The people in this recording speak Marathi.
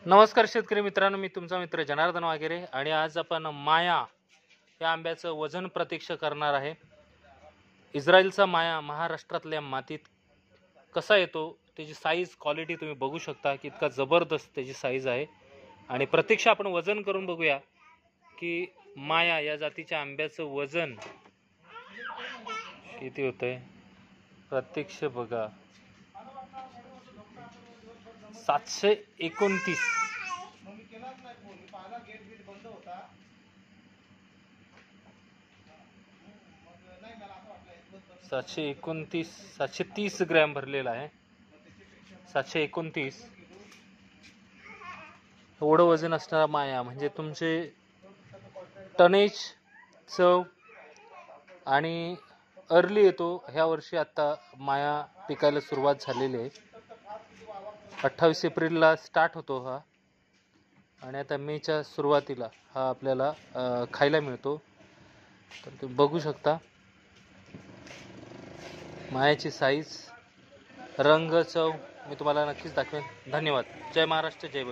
नमस्कार शेतकरी मित्रांनो, मी तुमचा मित्र जनार्दन वागेरे आणि आज आपण माया या आंब्याचं वजन प्रत्यक्ष करणार आहे। इस्रायलचा माया महाराष्ट्रातल्या मातीत कसा येतो, त्याची साईज क्वालिटी तुम्ही बघू शकता की इतका जबरदस्त त्याची साईज आहे। आणि प्रत्यक्ष आपण वजन करून बघूया की माया या जातीच्या आंब्याचं वजन किती होतंय। प्रत्यक्ष बघा, 729 730 ग्रॅम भरलेला आहे। 729 एवढं वजन असणारा माया म्हणजे तुमचे टनेज, चव आणि अर्ली येतो। ह्या वर्षी आता माया पिकायला सुरुवात झालेली आहे। 28 एप्रिलला स्टार्ट होतो हा आणि आता मेच्या सुरुवातीला हा आपल्याला खायला मिळतो। तर तुम्ही बघू शकता मायाची साईज, रंग, चव मी तुम्हाला नक्कीच दाखवेन। धन्यवाद। जय महाराष्ट्र, जय भीम।